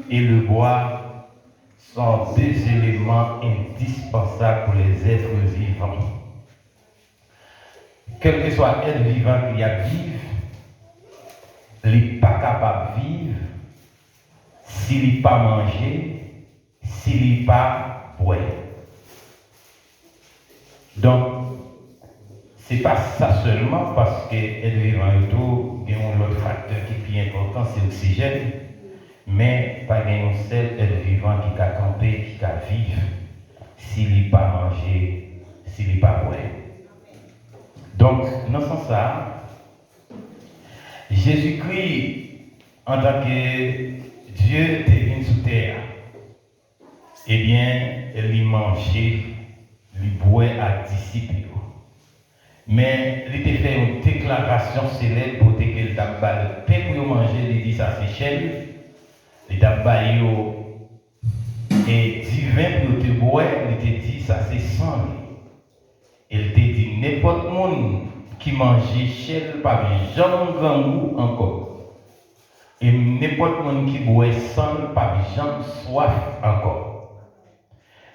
et le bois sont deux éléments indispensables pour les êtres vivants. Quel que soit être vivant qui y a vivre, il n'est pas capable de vivre s'il n'est pas mangé, s'il n'est pas boire. Donc, ce n'est pas ça seulement parce qu'être vivant et tout, il y a un autre facteur qui est plus important, c'est l'oxygène. Mais pas un seul être vivant qui a campé, qui a vivre, s'il n'est pas mangé, s'il n'est pas boire. Donc, dans ce sens-là, Jésus-Christ, en tant que Dieu est venu sur terre, eh bien, il mangeait, il boit à disciples. Mais il a fait une déclaration célèbre pour dire qu'il a le pain pour manger, il dit ça c'est cher. Il a baillé et divin pour te boire, il te dit ça c'est sang. Il te dit n'importe monde qui mangeait cher pas jamais grand goût encore. Et n'importe monde qui boit sang pas jamais soif encore.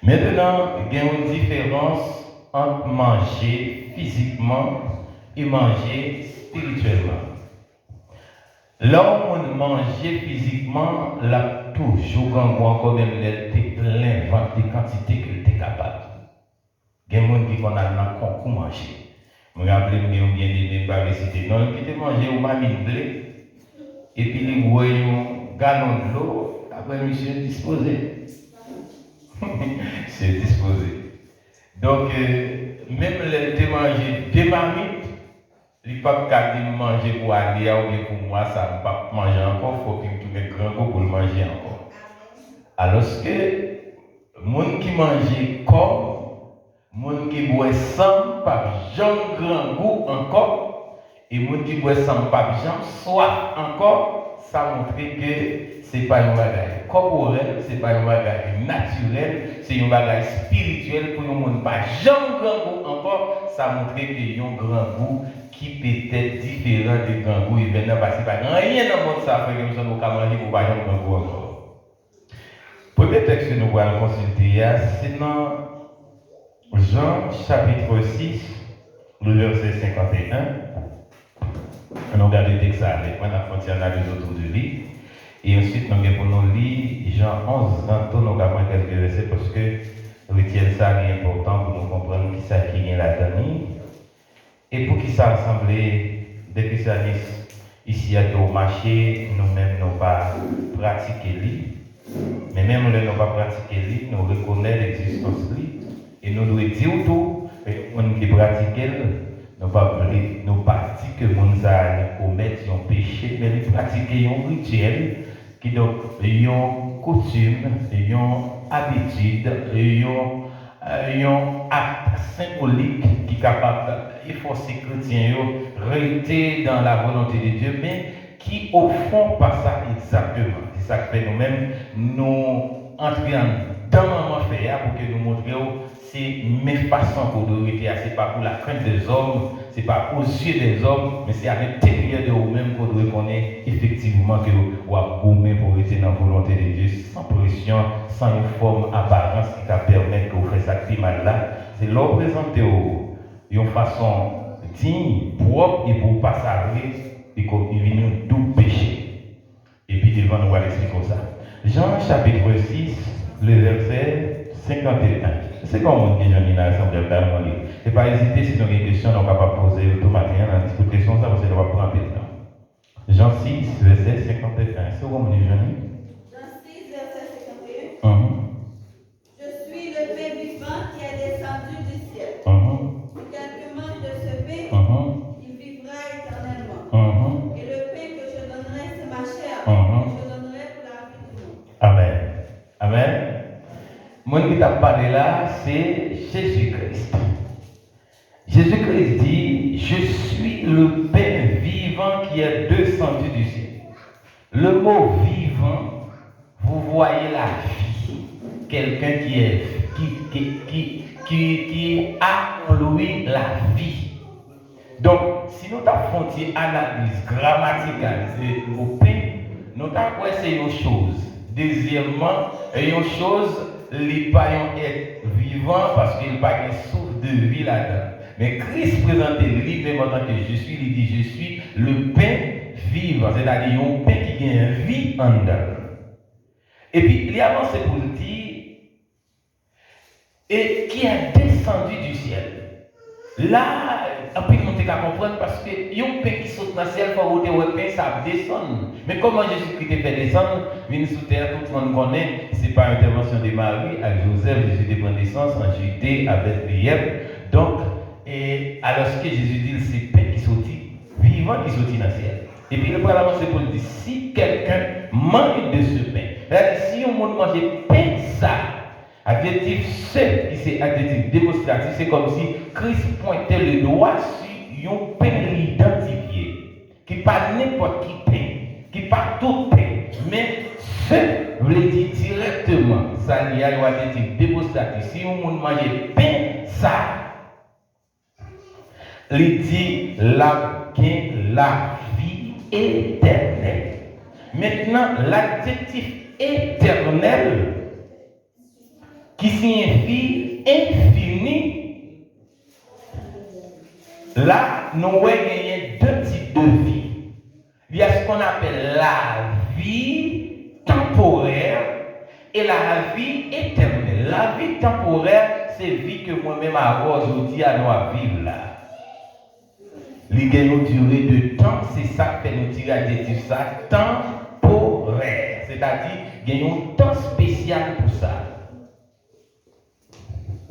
Maintenant, il y a une différence entre manger physiquement et manger spirituellement. Là où on mange physiquement, là toujours encore même plein ventre de quantité que tu es capable. Il y a des gens qui ont un concours manger. Je me rappelle bien aimé par les cités. Non, qui te manger au mamie blé et puis les voyons un gallon de l'eau, après monsieur disposé. C'est disposé. Donc, même les te manger des mamites, il ne peut pas manger pour aller ou bien pour moi, ça ne peut pas manger encore, il faut qu'il me mette grand goût pour le manger encore. Alors que, les gens qui mangent comme, les gens qui boivent sans, pas jamais grand goût encore, et les gens qui boivent sans, pas jamais soif encore, ça montre que ce n'est pas un bagage corporel, ce n'est pas un bagage naturel, c'est un bagage spirituel pour les gens qui pas jamais grand goût encore, ça montre qu'il y a un grand goût qui peut être différent des grands goûts. Et maintenant, parce qu'il n'y a pas rien dans le monde ça fait que nous sommes manger pour pas jamais grand goût encore. Premier texte que nous allons consulter, c'est dans Jean chapitre 6, le verset 51. Nous regardons le texte avec moi, nous faisons analyse autour de lui. Et ensuite, nous allons lire Jean 11, tantôt nous allons quelques versets parce que retiennent ça est important pour nous comprendre qui ça qui est là-dedans. Et pour qui ça assemblé des christianistes ici au marché, nous-mêmes n'avons pas pratiqué lui. Mais même nous n'avons pas pratiqué lui, nous reconnaissons l'existence de lui. Et nous devons dire tout, et on qui pratique, nous ne pas dire que nous commettre un péché, mais nous pratiquons un rituel qui donc une coutume, une habitude, un acte symbolique qui est capable d'efforcer les chrétiens de rester dans la volonté de Dieu, mais qui au fond pas ça exactement. C'est ça que fait nous-mêmes, nous entrons dans le moment fait pour que nous montrions c'est mes façons pour dormir, ce n'est pas pour la crainte des hommes, ce n'est pas aux yeux des hommes, mais c'est à l'intérieur de vous-même qu'on doit connaître effectivement que vous avez gommé pour rester dans la volonté de Dieu, sans pression, sans une forme apparence qui va permettre que vous fassiez ça climat là. C'est leur présenter une façon digne, propre et pour ne pas s'arrêter et qu'il y a un doux péché. Et puis devant nous, on va l'expliquer comme ça. Jean chapitre 6, le verset 51. C'est comme on dit dans l'assemblée d'amour. Et pas hésiter si nous avons des questions, nous sommes capables de poser automatiquement dans la discussion, ça parce que nous va prendre un peu de temps. Jean 6, verset 51. C'est comme on dit, Jean 6, verset 51. Je suis le pain vivant qui est descendu du ciel. Si quelqu'un mange de ce pain, il vivra éternellement. Et le pain que je donnerai, c'est ma chair, que je donnerai pour la vie du monde. Amen. Amen. Moi qui t'a parlé là, c'est Jésus-Christ. Jésus-Christ dit, je suis le pain vivant qui est descendu du ciel. Le mot vivant, vous voyez la vie. Quelqu'un qui a en lui la vie. Donc, si nous avons fait une analyse grammaticale au pain, nous avons c'est une chose. Deuxièmement, une chose, les pas être vivant parce qu'il n'y a pas de souffle de vie là-dedans. Mais Christ présente lui-même en tant que je suis, il dit je suis le pain vivant, c'est-à-dire un pain qui a une vie en dedans. Et puis il avance pour dire et qui a descendu du ciel. Là, après on peut comprendre parce que un pain qui saute dans le ciel, quand on le pain, ça descend. Mais comment Jésus-Christ fait descendre, vient sous terre, tout le monde connaît, c'est par intervention de Marie, avec Joseph, Jésus prend naissance en Judée, à Bethléem. Donc, et alors que Jésus dit, c'est pain qui sortit, vivant qui sortit dans le ciel. Et puis le parlement c'est pour dire, si quelqu'un mange de ce pain, si on mange pain ça, adjectif seul qui c'est adjectif démonstratif, c'est comme si Christ pointait le doigt sur un pain identifié, qui pas n'importe qui pain, qui pas tout pain, mais ce veut dire directement, ça il y a un adjectif démonstratif. Si on mange pain ça, il dit la vie éternelle. Maintenant, l'adjectif éternel qui signifie infini, là, nous voyons deux types de vie. Il y a ce qu'on appelle la vie temporaire et la vie éternelle. La vie temporaire, c'est la vie que moi-même aujourd'hui à nous vivre là. Il y a une durée de temps, c'est ça que fait nous tirer adjectif ça, temporaire. C'est-à-dire, il y a un temps spécial pour ça.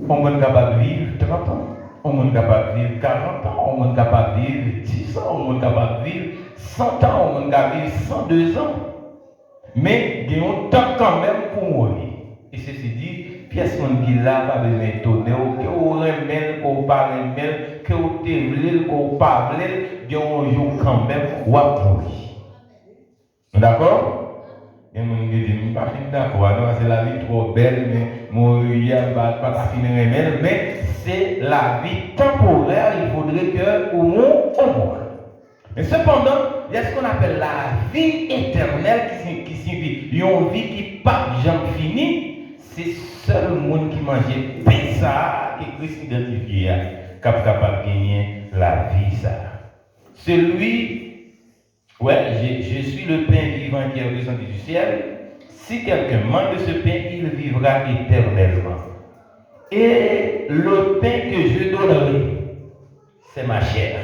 On est capable de vivre 30 ans, on est capable de vivre 40 ans, on est capable de vivre 10 ans, on est capable de vivre 100 ans, on est capable de vivre 102 ans. Mais il y a un temps quand même pour mourir. Et ceci dit, pièce qui là, pas besoin d'étonner, que vous remèlez, que vous pas remèlez, que vous tévelez, que vous pas remèlez, il y a un jour quand même où vous mourir. D'accord? Et mon Dieu dit, je ne suis pas d'accord, c'est la vie trop belle, mais mourir, pas finir remèlez, mais c'est la vie temporaire, il faudrait que au moins on meure. Mais cependant, il y a ce qu'on appelle la vie éternelle qui signifie une vie qui n'est pas jamais finie. C'est seul le monde qui mangeait pain ça que Christ identifie qui est capable de gagner la vie ça. Celui, je suis le pain vivant qui est descendu du ciel. Si quelqu'un mange de ce pain, il vivra éternellement. Et le pain que je donnerai, c'est ma chair.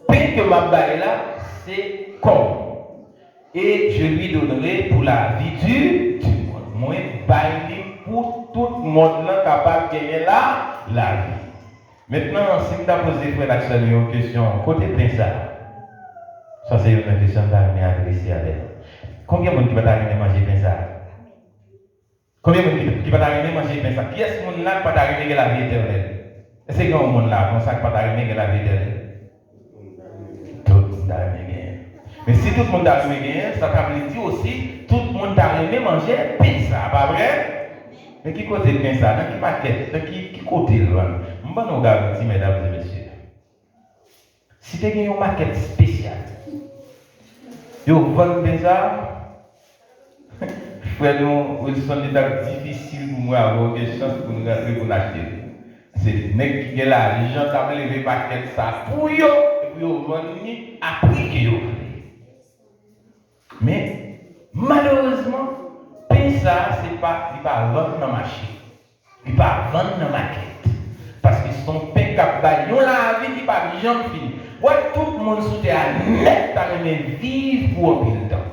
Pain que ma baille là, c'est corps. Et je lui donnerai pour la vie du monde. Moi, baille pour tout le monde là capable de gagner la vie. Maintenant, si tu as posé une question, côté pain ça c'est une question qui va adresser à elle. Combien de monde qui va t'arriver à manger pain ça? Combien de monde qui va t'arriver à manger pain ça? Qui est-ce monde là qui va t'arriver à la vie éternelle? Est-ce qu'il y a un monde là comme ça qui va t'arriver à la vie éternelle? Tout le monde a aimé. Mais si tout le monde a aimé, ça veut dire aussi tout le monde a aimé manger pain ça, pas vrai? Mais qui côté pain ça? Dans qui maquette? Qui côté là? Je vais vous garantir, mesdames et messieurs. Si tu as une maquette spéciale, vous vendez pain ça, frère, c'est un état difficile pour moi avoir des chances pour nous acheter. C'est le mec qui est là, les gens qui ont levé maquette ça pour eux, et puis vous vendez à prix que vous voulez. Mais malheureusement, pain ça, c'est pas, il va vendre dans le marché. Il va vendre dans la maquette. Parce que son pain qui a baillé, la vie qui va jamais finir. Tout le monde sous terre net à vivre pour un peu de temps.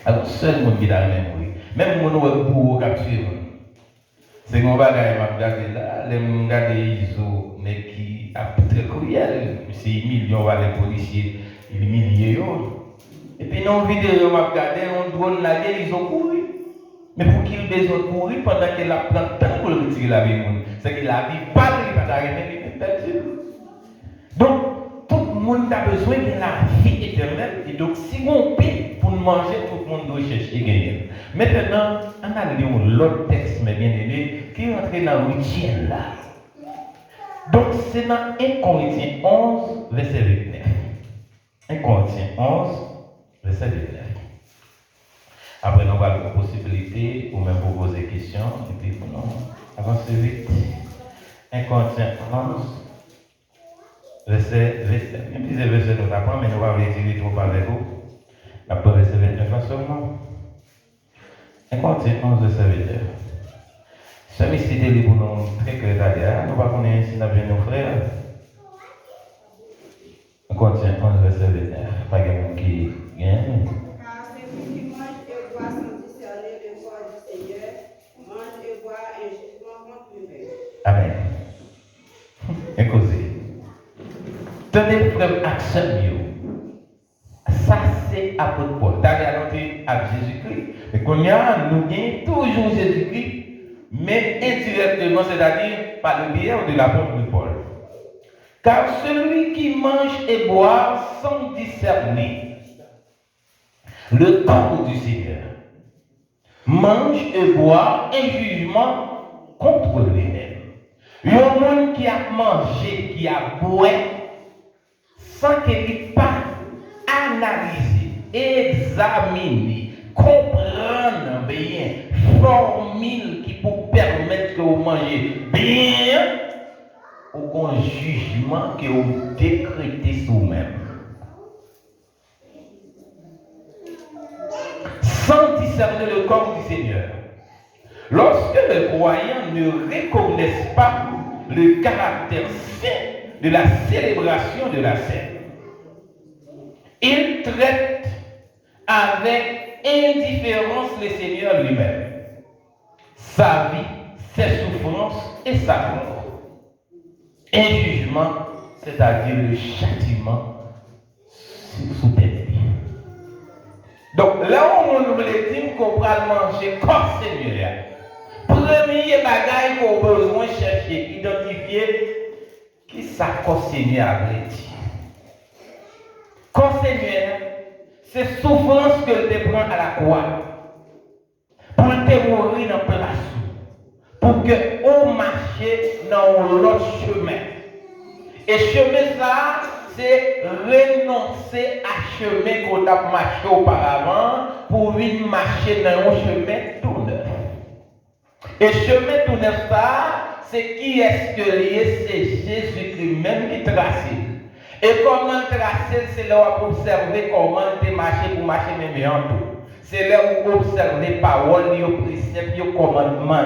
Alors, seul monde qui a mourir. Même mon bourreau qui a tué. C'est mon bagage, je regarde là, les gens regardent Iso, mais qui a très cruel. C'est millions de policiers, il milliers. Et puis dans la vidéo, je regarde, on drone la gueule, ils ont couru. Mais pour qu'il ait besoin de courir pendant qu'il a plein de temps pour le retirer la vie, c'est que la vie pas de pas d'arrêter, il est perdu. Donc, tout le monde a besoin de la vie éternelle. Et donc, si on paye pour manger, tout le monde doit chercher et gagner. Maintenant, on a lu l'autre texte, mais bien aimé, qui est entré dans le rituel là. Donc, c'est dans 1 Corinthiens 11, verset 29. 1 Corinthiens 11, verset 29. Après, nous avons une possibilité pour même vous poser des questions et puis pour nous avancer vite. 1 Corinthiens 11, verset 21. Un petit verset nous apprend, mais nous allons les dire trop avec vous. Après, verset 21 seulement. 1 Corinthiens 11, verset 21. Celui ci était pour nous très clair. Nous ne pouvons pas connaître si nous avons nos frères. 1 Corinthiens 11, verset 21. Pas de monde qui gagne. Car celui qui mange et boit sans discerner le corps du Seigneur, mange et boit un jugement contre lui-même. Amen. Écoutez. Tenez frère action. Ça c'est apôtre Paul. T'as annoté à Jésus-Christ. Mais qu'on y a, nous gagnons toujours Jésus-Christ, mais indirectement, c'est-à-dire par le biais de l'apôtre Paul. Car celui qui mange et boit sans discerner le corps du Seigneur mange et boit un jugement contre lui-même. Il y a un monde qui a mangé, qui a boit, sans qu'il n'ait pas analysé, examiné, comprendre bien, formule qui peut permettre que vous mangez bien, ou un jugement que vous décrétez sur vous-même. Sans discerner le corps du Seigneur. Lorsque les croyants ne reconnaissent pas le caractère saint de la célébration de la scène, ils traitent avec indifférence le Seigneur lui-même, sa vie, ses souffrances et sa mort. Un jugement, c'est-à-dire le châtiment sous tête. Donc là où on nous dit qu'on va manger comme Seigneur, premier bagage qu'on a besoin de chercher, identifier qui ça comme Seigneur a dit. Comme Seigneur, c'est souffrance que te prend à la croix pour te mourir dans place, pour que on marche dans l'autre chemin. Et chemin ça, c'est renoncer à chemin qu'on a marché auparavant pour venir marcher dans un chemin tout neuf. Et chemin tout neuf ça, c'est qui est-ce que lié? C'est Jésus-Christ même qui trace. Et comment tracer, c'est là où observer comment tu marches pour marcher même en tout. C'est là où observer les paroles, les préceptes, les commandements.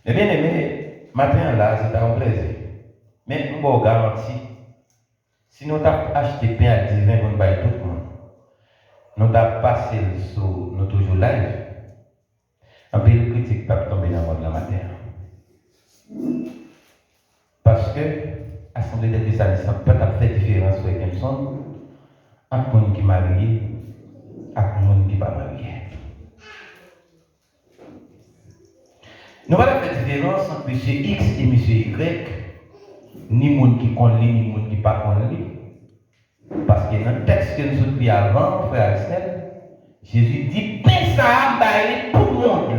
Mais bien aimé, matin là, c'est un plaisir. Mais nous avons garanti, si nous avons acheté pain à 10 20 pour nous bailler tout le monde, nous avons passé sur nous toujours live, un peu de critique pas tomber dans le monde la matin. Parce que l'Assemblée des spécialistes peut pas faire différence avec quelqu'un entre les gens qui sont mariés et les gens qui ne sont pas mariés. Nous allons faire différence entre M. X et M. Y, ni les gens qui connaissent, ni les gens qui ne pas connaissent. Parce que dans le texte que nous avons lu avant, frère Axel, Jésus dit, pain ça a pour tout le monde.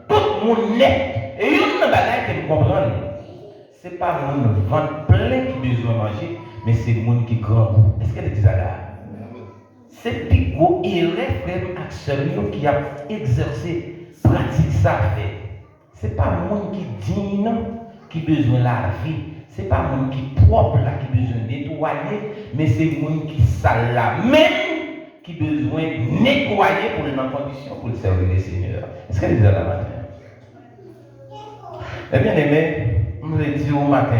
Tout le monde net. Et il y a une bagaille que vous comprenez. Ce n'est pas le monde ventre plein qui besoin de manger, mais c'est le monde qui grand goût. Est-ce qu'elle est déjà là? C'est le plus gros erreur, frère Axel, qui a exercé, pratique ça fait. Ce n'est pas le monde qui digne, qui a besoin de la vie. Ce n'est pas le monde qui est propre, là, qui a besoin de nettoyer, mais c'est le monde qui sale là, même qui a besoin de nettoyer pour les conditions pour le servir le Seigneur. Est-ce qu'elle est déjà là matin? Eh bien aimé, je vous ai dit au matin,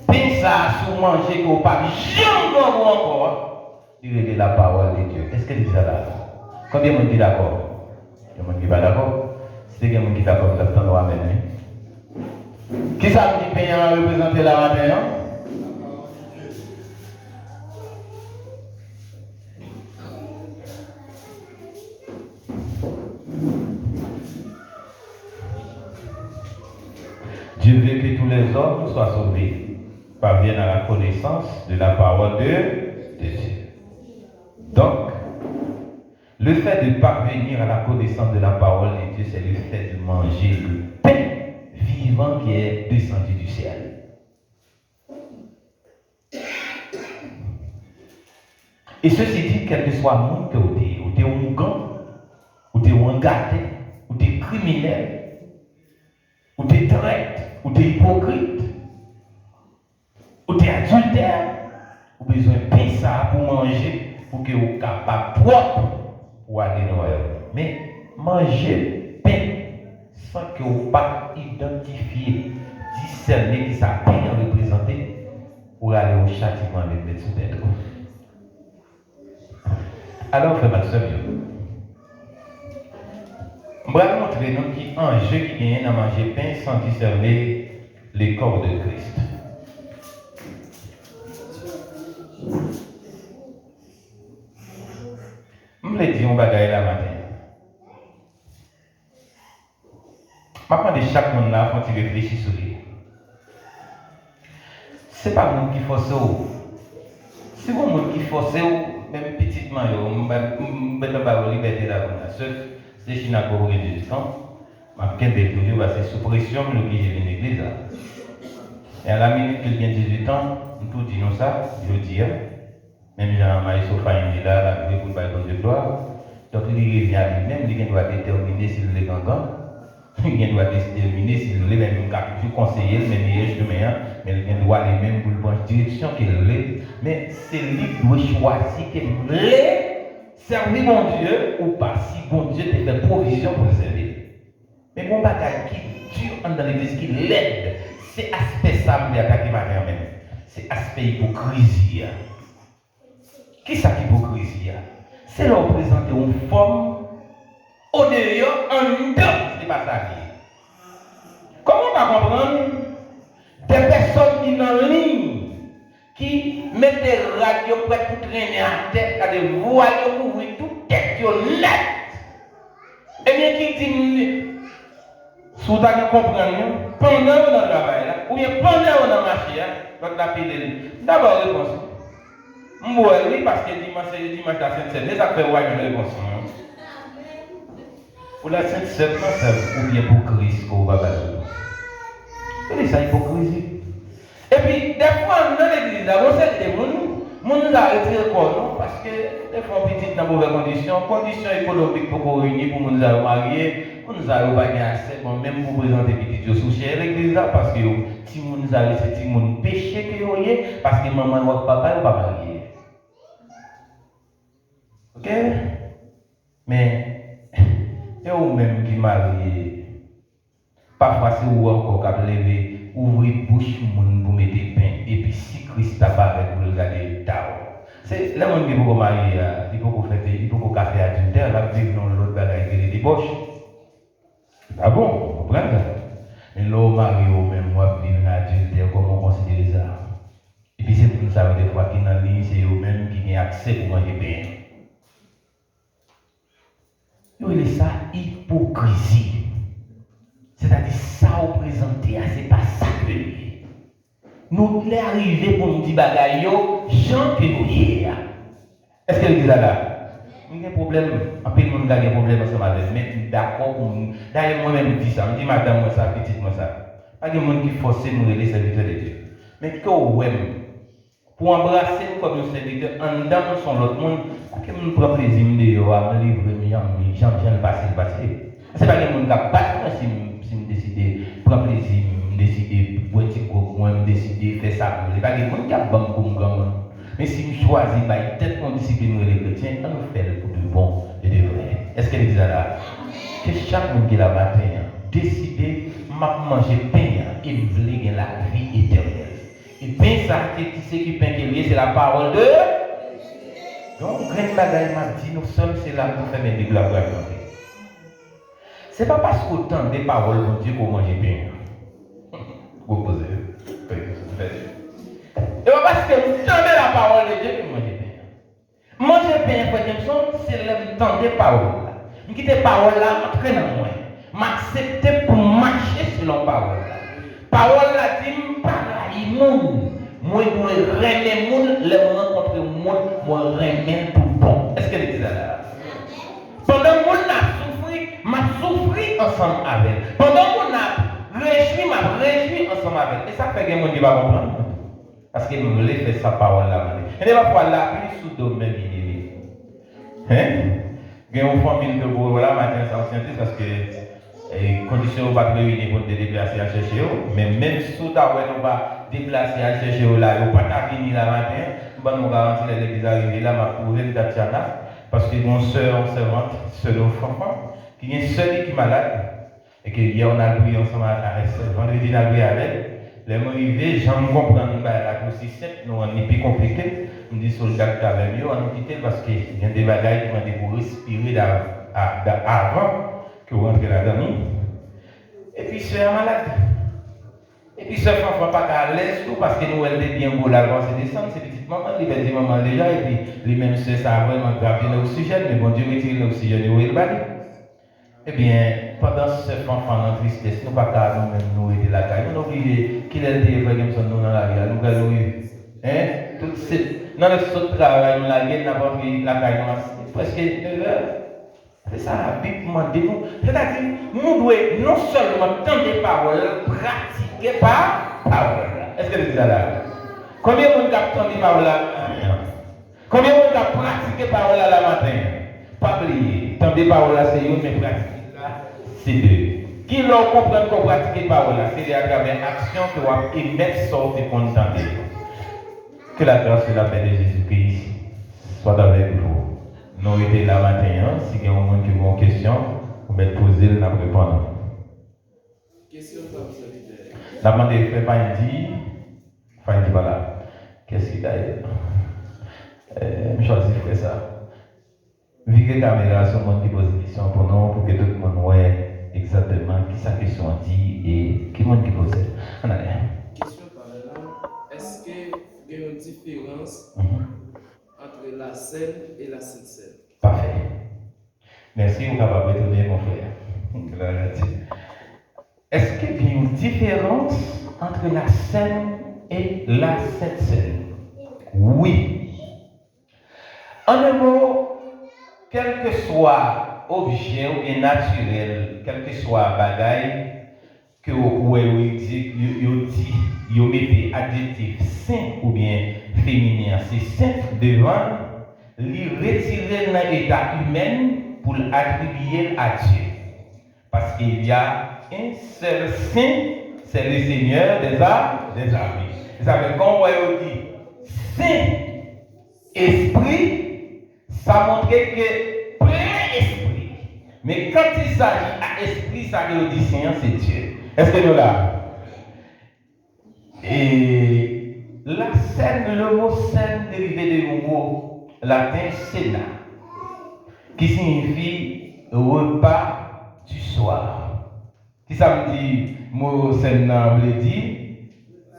pense à sous manger que vous pas jamais encore, il est la parole de Dieu. Est-ce qu'elle est déjà là? Combien de monde est d'accord? Il y a des gens qui ne sont pas d'accord? C'est quelqu'un qui est d'accord, vous attendez à mener. Qui ça qui paye à représenter la matin? Dieu veut que tous les hommes soient sauvés, parviennent à la connaissance de la parole de Dieu. Donc, le fait de parvenir à la connaissance de la parole de Dieu, c'est le fait de manger le pain vivant qui est descendu du ciel. Et ceci dit, quel que soit le monde que vous êtes un gang, vous êtes un gâté, vous êtes criminel, vous êtes traître, vous êtes hypocrite, vous êtes adultère, vous avez besoin de pain ça pour manger, pour que vous soyez capable propre pour aller dans le. Mais manger pain sans que vous ne pas identifier, discerner qui ça pain représenter pour aller au châtiment avec les sous-têtes. Alors, frère ma soeur, je vais montrer nous qui un jeu qui vient à manger pain sans discerner les corps de Christ. Je vais dire un bagage la matin. Maintenant, de chaque monde là, quand il réfléchit sur lui. Ce n'est pas le monde qui force ou. C'est le monde qui force ou, même petitement, je vais la liberté là. C'est China qui a eu du temps. Je vais toujours passer sous pression, je vais venir à l'église. Et à la minute qu'il vient 18 ans, tout dit nous ça, je dis. Même Jean-Marie Sofaïn est là, la vie pour le bâton de gloire. Donc il revient à lui-même, il doit déterminer s'il est gangan. Il doit déterminer s'il est même toujours conseiller, même il est demain, mais il doit aller même pour le bonne direction qu'il est. Mais c'est lui qui doit choisir qu'il est servir mon Dieu ou pas, si bon Dieu te fait provision pour le servir. Mais mon bagage qui dure dans l'église, qui l'aide, c'est aspect ça, mais attaquer ma mère même. C'est aspect hypocrisie. Qui est cette hypocrisie? C'est leur présenter une forme au dehors, en dedans, c'est pas ça. Comment on va comprendre des personnes qui sont en ligne, qui mettent des radios prêtes pour traîner à tête, à des voiles pour ouvrir toute tête net. Et bien qui dit, si vous avez compris, pendant que vous travail, ou bien pendant que vous marché, votre appel d'abord réponse. Oui, parce que dimanche la Sainte-Seine, les affaires ont une réponse. Pour la Sainte-Seine, ou bien pour Christ, qu'on va faire. C'est ça, hypocrisie. Et puis, des fois, dans l'église, on sait que les gens nous arrêtent le corps, parce que des fois, petit dans de mauvaises conditions économiques pour réunir, pour nous marier, pour nous avoir assez, même pour présenter petit Dieu sous chez l'église, parce que si nous avons ce petit monde péché que vous voyez, parce que maman ou papa ne pas marier. Ok? Mais, et vous-même qui mariez, parfois c'est vous encore qui lever, ouvrir bouche pour mettre des pains, et puis si Christ apparaît pour le garder tard. C'est là où il faut marier, il faut faire adultère, là vivre dans l'autre bagaille qui est des débauches. Ah bon, vous comprenez ça? Mais là, au mari, au même, moi, vivre dans l'adultère, comment on considère ça? Et puis c'est pour ça, des fois, qui dans la ligne, c'est eux-mêmes qui ont accès pour manger bien. Il est ça, hypocrisie. C'est-à-dire, ça représenter, c'est pas ça que nous sommes arrivés pour nous dire bagaille, Jean que nous y est-ce qu'elle dit là? Il y a un problème, un peu de monde a des problèmes ensemble avec, mais d'accord pour nous. D'ailleurs, moi-même, je dis ça, je dis madame, moi ça, petite, moi ça. Pas de monde qui force nous les serviteurs de Dieu. Mais que vous pour embrasser nous comme nos serviteurs, en dedans, nous sommes l'autre monde, que nous prenons plaisir de me livrer, j'en le passer. C'est pas que nous ne pas si nous décidons de prendre plaisir, décider de boire un petit coup, décider de faire ça. C'est pas que nous ne pas pour nous. Mais si nous choisissons, peut-être qu'on discipline les chrétiens, on nous fait pour de bon et de vrai. Est-ce qu'elle dit là? Que chaque monde qui la matin décide de manger pain et voulait la vie éternelle. Et pain, ça, qui c'est qui pain qui c'est la parole de. Donc, grand bagaille m'a dit, nous sommes, c'est là pour faire des gloires. Ce n'est pas parce qu'on entend des paroles de Dieu qu'on mange pain. Vous posez. Et pas parce que vous entendez la parole de Dieu que vous mangez pain. Manger pain, frère Jameson, c'est l'entendre des paroles. Je quitte les paroles là, entrer dans moi. M'accepter pour marcher selon la parole. Parole là dit, pareil, monde. Moi, je remets le monde, les rencontres le monde, moi, remets tout bon. Est-ce qu'elle dit ça là? Pendant que le monde a souffert, m'a souffert ensemble avec. Pendant que le monde a réjoui, m'a réjoui ensemble avec. Et ça fait que le monde ne va pas comprendre. Parce que nous voulons faire sa parole là. Et parfois, la pluie sous domaine, Il y a une famille de vous, voilà, matin, ça scientiste parce que les conditions ne sont pas réunies pour te déplacer à chercher. Mais même si tu n'as pas déplacé à chercher là, tu n'as pas venir là matin, nous garantir que l'église arrive là, ma pour elle d'Atiana, parce que mon soeur, servante, seule enfant, qui est seule qui est malade, et que hier on a prié ensemble avec vendredi, on a prié avec elle. Les mots arrivés, j'en comprends la aussi simple, nous on est plus compliqué. On dit soldat qui avait mieux, on nous quitte parce qu'il y a des bagailles qui vont pour respirer avant que vous rentrez là-dedans. Et puis c'est un malade. Et puis ce enfant pas à l'aise parce que nous elle est bien beau là, c'est descendre, c'est petite maman, il va dire maman déjà, et puis les mêmes c'est ça vraiment grave l'oxygène, mais bon Dieu retire l'oxygène et où il va. Eh bien, pendant ce enfant en tristesse, nous pas qu'à nous-mêmes nous aider la caille. Nous oublions qu'il est des vrais comme ça nous dans la vie. Nous allons tout c'est dans le saut de travail, nous la gueule n'a pas pris la caille presque 9 heures. C'est ça la Bible demande nous. C'est-à-dire, nous devons non seulement entendre des paroles, pratiquer par parole. Est-ce que vous dites ça là? Combien de monde a entendu parole là? Combien de monde a pratiqué parole là la matin? Pas oublier. Entendre des paroles là, c'est une, mais pratiquer. C'est deux. Qui l'ont compris qu'on pratique parole, c'est à travers l'action que vous avez émettre sorte et contenter. Que la grâce et la paix de Jésus-Christ soit avec vous. Nous étions là matin, si il y a un monde qui a une question, vous pouvez poser la réponse. Question pour vous solitaire. La demande est fait pas dit, voilà. Qu'est-ce qu'il y a? Je choisis de faire ça. Virer la caméra sur le monde qui pose des questions pour nous, pour que tout le monde voit exactement qui sa question dit et qui monde qui pose. On a Question par là, est-ce qu'il y a une différence entre la scène et la Sainte-Seine? Parfait. Merci, vous capable de retourner mon frère. Est-ce qu'il y a une différence entre la scène et la Sainte-Seine? Oui. En un mot, quel que soit objet ou bien naturel, quel que soit bagaille, que vous mettez adjectif saint ou bien féminin, c'est saint devant, lui retirer dans l'état humain pour l'attribuer à Dieu. Parce qu'il y a un seul saint, c'est le Seigneur des armées. Vous savez, quand on dit saint esprit, ça montre que plein esprit. Mais quand il s'agit à esprit, ça veut dire c'est Dieu. Est-ce que nous là? Et la scène, le mot scène dérivé du mot latin sénat, qui signifie repas du soir. Qui ça veut dire, mot scène veut dire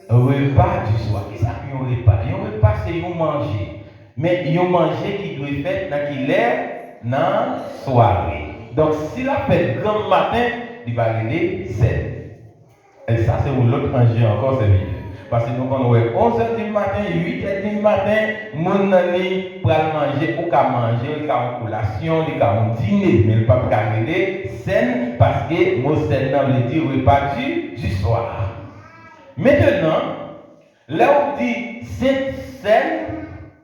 repas du soir. Qui ça veut dire repas? Un repas c'est un manger. Mais il y a manger qui doit être fait dans qu'il est dans la soirée. Donc, si la fête grand matin, il va aller scène. Et ça, c'est où l'autre manger encore, c'est mieux. Parce que nous, quand on est 11h du matin, 8h du matin, mon ami pour manger, ou qu'à manger, ou qu'à en collation, ou qu'à en dîner. Mais le pape a regardé scène parce que mon scène veut dire repas du soir. Maintenant, là où dit cette scène,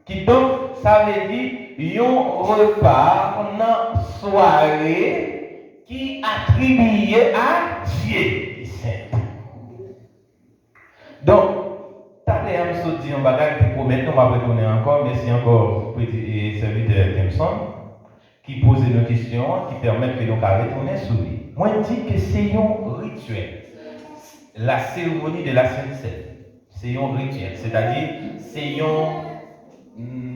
qui donc, ça veut dire un repas dans soirée qui attribué à Dieu. Donc, t'as l'air de dire un bagage qui promet, on va retourner encore, mais c'est encore petit serviteur Jameson qui pose une question qui permet que nous allons retourner sur lui. Moi, je dis que c'est un rituel. La cérémonie de la Sainte-Seine, c'est un rituel, c'est-à-dire, c'est un.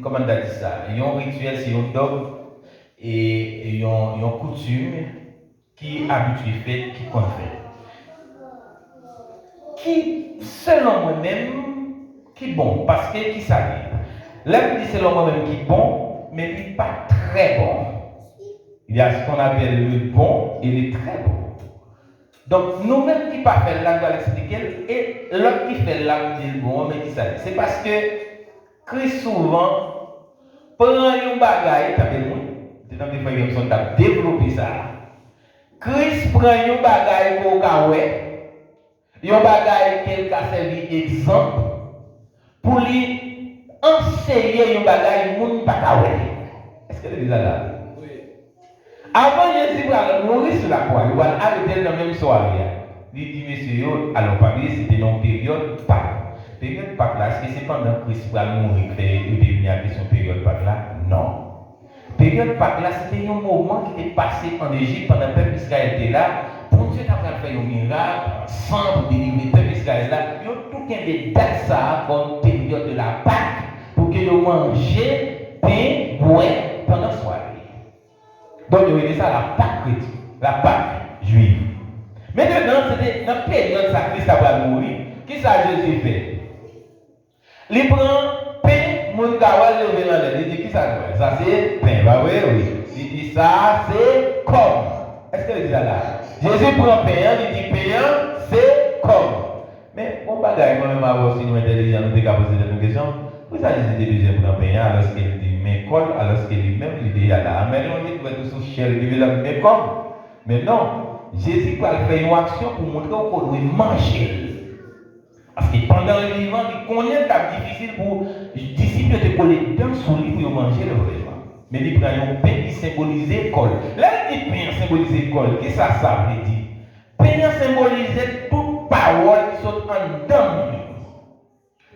Comment on a dit ça? Il y a un rituel, c'est un dogme et il y a une coutume qui est habitué fait, qui qu'on fait. Qui, selon moi-même, qui est bon, parce que qui ça dit? Là, je dis selon moi-même qui est bon, mais qui n'est pas très bon. Il y a ce qu'on appelle le bon et le très bon. Donc, nous-mêmes qui ne pas faire là, nous allons l'expliquer, et l'autre qui fait là, nous dit le bon, mais qui ça dit? C'est parce que Christ souvent prend un bagaille, c'est dans des fois qui sont développé ça. Christ prend un bagaille pour Kawé, un bagaille qui a servi exemple pour lui enseigner un bagaille moun pas Kawé. Est-ce que l'église est là? Oui. Avant Jésus va mourir sur la croix, il va arrêter dans la même soirée. Il dit, monsieur, alors pas bien, c'était dans une période Pâques. Période Pâques là, est-ce que c'est pendant que Christ va mourir que il est venu à question période Pâques là? Non. Période Pâques là, c'était un moment qui était passé en Égypte pendant que le peuple d'Israël était là. Pour Dieu d'avoir fait un miracle, sans délivrer le peuple d'Israël là, il y a tout un des dates ça comme période de la Pâques pour que vous mangez, pain, boire pendant la soirée. Donc, il y a ça la Pâque chrétienne, la Pâque juive. Maintenant, c'était dans la période où Christ a mourir. Qui ça Jésus fait? Il prend pain, mon gawal levé dans l'air. Il dit qui ça? Ça c'est pain, bah oui. Il dit ça c'est comme. Est-ce que il dit ça là? Jésus prend pain, il dit pain, c'est comme. Mais mon bagage, moi-même, avoir aussi nous intelligents, nous devons poser cette question. Pourquoi ça Jésus dit Jésus prend pain alors qu'il dit mais comme, alors qu'il dit même il dit là. Mais on dit que tout sous ciel, il dit mais comme. Mais non. Jésus va faire une action pour montrer qu'on doit manger. Parce que pendant le vivant, il connaît que c'est difficile pour les disciples de coller dans son lit pour manger le vraiment. Mais il prend un pain qui symbolise l'école. Là, il dit pain symbolise l'école. Qu'est-ce que ça veut dire? Pain symbolise toute parole qui sont en dedans.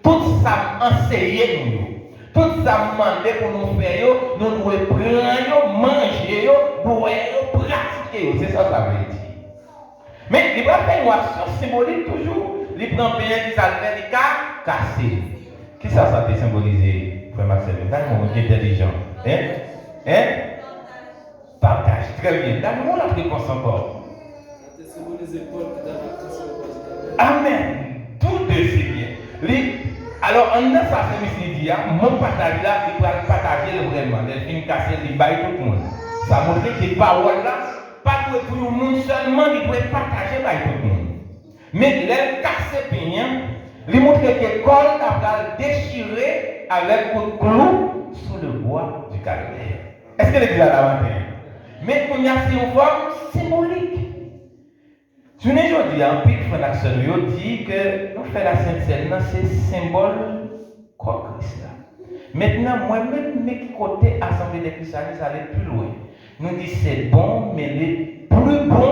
Tout ça enseigné nous. Tout ça demandé pour nous faire, nous devons prendre, manger, boire, pratiquer. C'est ça que ça veut dire. Mais il va faire une action symbolique toujours. Il prend bien qui ça le fait, il casse. Qui ça peut symboliser, frère Marcel? Donne-moi un intelligent. Partage. Très bien. Donne-moi la réponse encore. Ça symbolise Paul qui t'a vacances. Amen. Tout de c'est bien. Alors, en a ça, c'est M. Dia, mon partage là, il va partager vraiment. Il finit casser, il baille tout le monde. Ça montre que les paroles là, pas pour le monde seulement, il doit partager avec tout le monde. Mais les casser peignant, il montre que l'école a déchiré avec un clou sous le bois du calvaire. Est-ce que l'église a la matin? Mais qu'on y a une forme symbolique. Je ne dis pas, en plus, frère Axel, dit que nous faisons la Sainte-Seine, c'est symbole quoi Christ là. Maintenant, moi-même, mes côtés Assemblée des Chrétiens, ça allait plus loin. Nous disons c'est bon, mais le plus bon,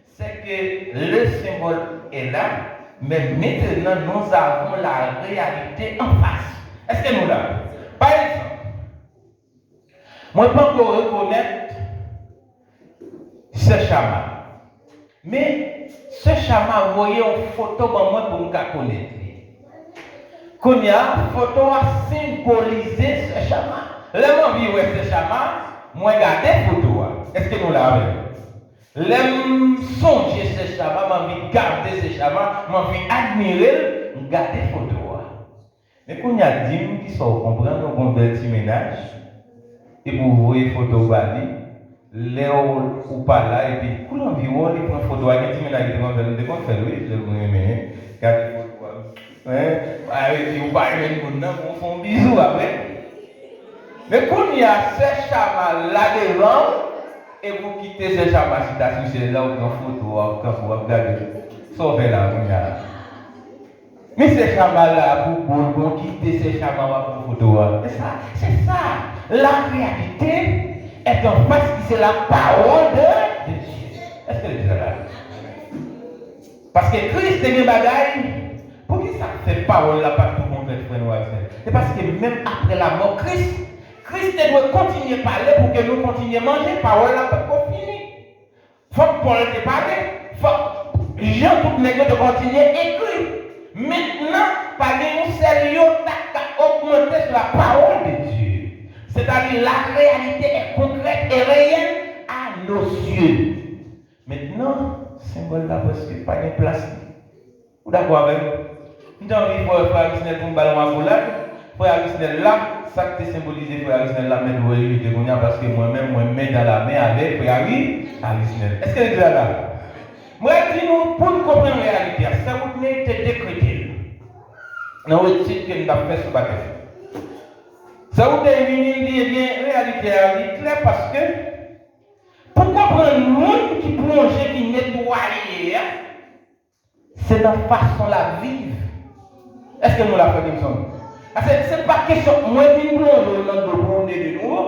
c'est que le symbole est là, mais maintenant nous avons la réalité en face. Est-ce que nous l'avons? Par exemple, moi je peux encore reconnaître ce chaman. Mais ce chaman, vous voyez une photo pour moi pour me connaître. Quand il y a une photo à symboliser ce chaman. Là, moi, je vois ce chaman, moi, je regarde la photo. Est-ce que nous l'avons? L'aime songer ce chaman, m'a envie de garder ce chaman, m'a envie d'admirer, garder photo. Mais quand il y a 10 qui sont comprendre, on fait un petit ménage, et vous voyez photo bali, Léo ou pas là, et puis tout l'environ, il prend photo avec un petit ménage qui est devant faire, oui, je vous aimez, garder photo. Et puis vous parlez de mon nom, on fait un bisou après. Mais quand il y a ce chaman là devant, et vous quittez ce chaman, si tu as suivi là, vous prenez photo, quand vous regardez, sauvez la lumière. Mais ce chaman là, vous quittez ce chaman pour photo. C'est ça. La réalité est en face qui c'est la parole de Dieu. Est-ce que c'est là? Parce que Christ est une bagaille. Pour qui ça fait parole là pas tout le monde fait frère? C'est parce que même après la mort, Christ doit continuer à parler pour que nous continuions à manger. Parole là pas finir. Faut que Paul te parle. Faut que Jean tout le monde continuer à écrire. Maintenant, par un sérieux augmenter sur la parole de Dieu. C'est-à-dire la réalité est concrète et réelle à nos yeux. Maintenant, symbole là parce que pas de place. Vous d'accord avec nous? Nous avons envie de faire Arisnel pour un ballon à volage. Frère Arisnel là, ça qui est symbolisé pour Arisnel là, mais nous évitons parce que moi-même, moi mets dans la main avec Frère Arisnel. Est-ce que c'est là? Moi, je dis nous, pour nous comprendre la réalité, ça vous tenez été décrété. Dans le titre que nous avons fait ce matin. Ça vous est venu dire bien, réalité est claire parce que pour comprendre le monde qui plonge, qui nettoie, c'est la façon de vivre. Est-ce que nous l'avons fait comme ça? Ce n'est pas question, moi, je plonge dans le monde de nous.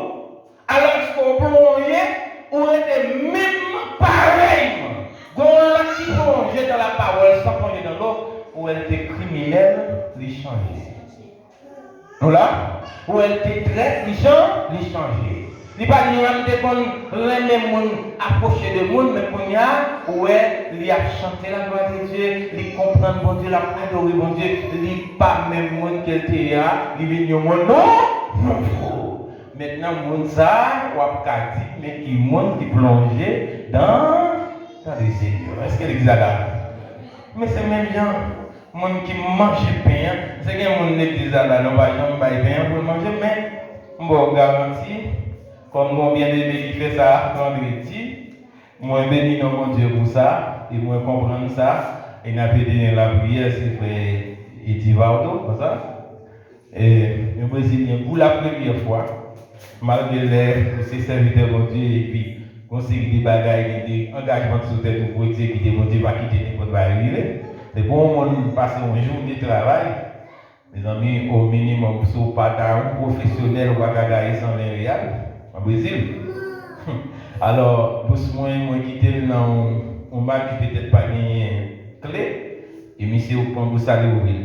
Voilà. Où elle était très puissante, il changeait. Il pas dit même monde approcher de monde, mais qu'on y a, ouais, il a chanté la gloire de Dieu, il comprend bon Dieu, il a adoré bon Dieu, il pas même monde qu'elle était là, il vient au monde, non. Maintenant, monde ça, ou a dit, mais qui monde qui plongeait dans les Seigneurs. Est-ce qu'elle est là? Mais c'est même gens, monde qui mange pain, c'est que monde l'église là, non pas jamais pain pour manger, mais bon garantie. Comme mon bien-aimé qui fait ça vendredi, moi béni dans mon Dieu pour ça, et moi comprendre ça, et n'a pas donné la prière, c'est frère Etivardo, comme ça. Et le Brésilien, pour la première fois, malgré ses serviteurs mon Dieu, et puis, conseiller des bagailles, des engagements sur tête pour exécuter mon Dieu, pas quitter n'importe quoi arriver. C'est bon, on passe un jour de travail, mes amis, au minimum, si vous pas un professionnel, ou pas gagner sans les réels. Au Brésil. Alors, doucement, moi quitté dans un bac qui peut-être pas gagné clé, et monsieur au point pour ça de ouvrir.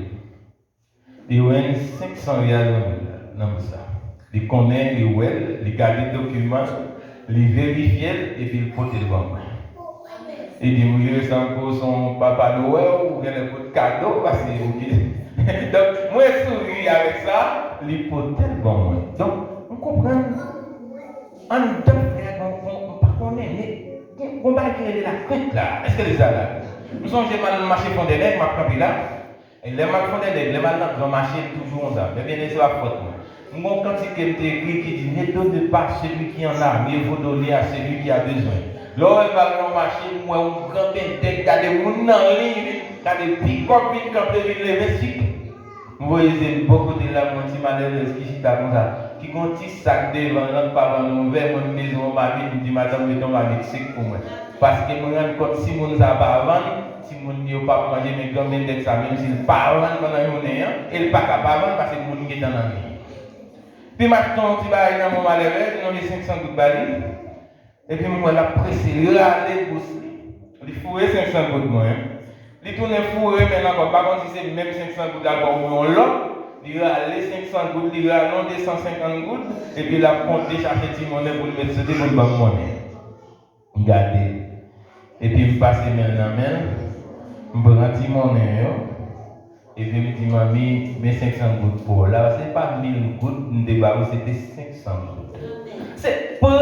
Il y a 500 réals dans ça. Il connaît, il well, il garde les documents, il vérifie et puis il porte le banc. Il dit, vous sans pour son papa Noël ou bien le cadeau parce que donc, moi je souris avec ça, il porte le banc. Donc, on comprend. En même temps, on ne connaît pas, mais on va créer la crainte là. Est-ce que les gens là? Nous sommes mal marché fond des nègres, ma capi là. Et les mal fond des nègres, les mal dans le marché toujours ça. Mais bien, c'est la faute. Nous avons quand il y a écrit qui dit ne donne pas celui qui en a, mais il faut donner à celui qui a besoin. Là, on va dans le marché, moi, on grand intègre, il y a des gens en ligne, il y a des petits copines qui ont levé cycle. Vous voyez, beaucoup de la moitié malheureuse qui est comme ça. Qui ont un petit sac devant notre parent, nous vers mon maison, ma vie, nous dit madame, mettons ma Mexique pour moi. Parce que je me rends compte, si mon n'a pas vendre, si mon n'a pas manger mes grands index, même s'il pas vendre pendant une journée, il n'est pas capable de vendre parce que mon qui est dans la vie. Puis maintenant, tu vas aller dans mon malheureux, nous avons 500 gouttes de baril. Et puis moi, la presse, il a allé pousser. Il faut 500 gouttes de moi. Il tourne fourré maintenant, par contre, si c'est même 500 gouttes d'alcool ou l'autre. Il y a les 500 gouttes, il y a non 250 gouttes, et puis la compte chercher petit monnaie pour le mettre sur le banque monnaie. Regardez. Et puis je passe maintenant, je prends petit monnaie, et puis je dis, mamie, mes 500 gouttes pour là, ce n'est pas 1000 gouttes, c'était 500 gouttes. C'est prendre,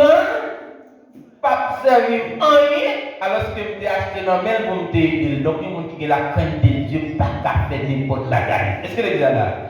pas servir rien, alors que je t'ai acheté dans mail pour me t'aider. Donc, il y a la crainte de Dieu, pas qu'à faire n'importe la gagne. Est-ce que les gars là?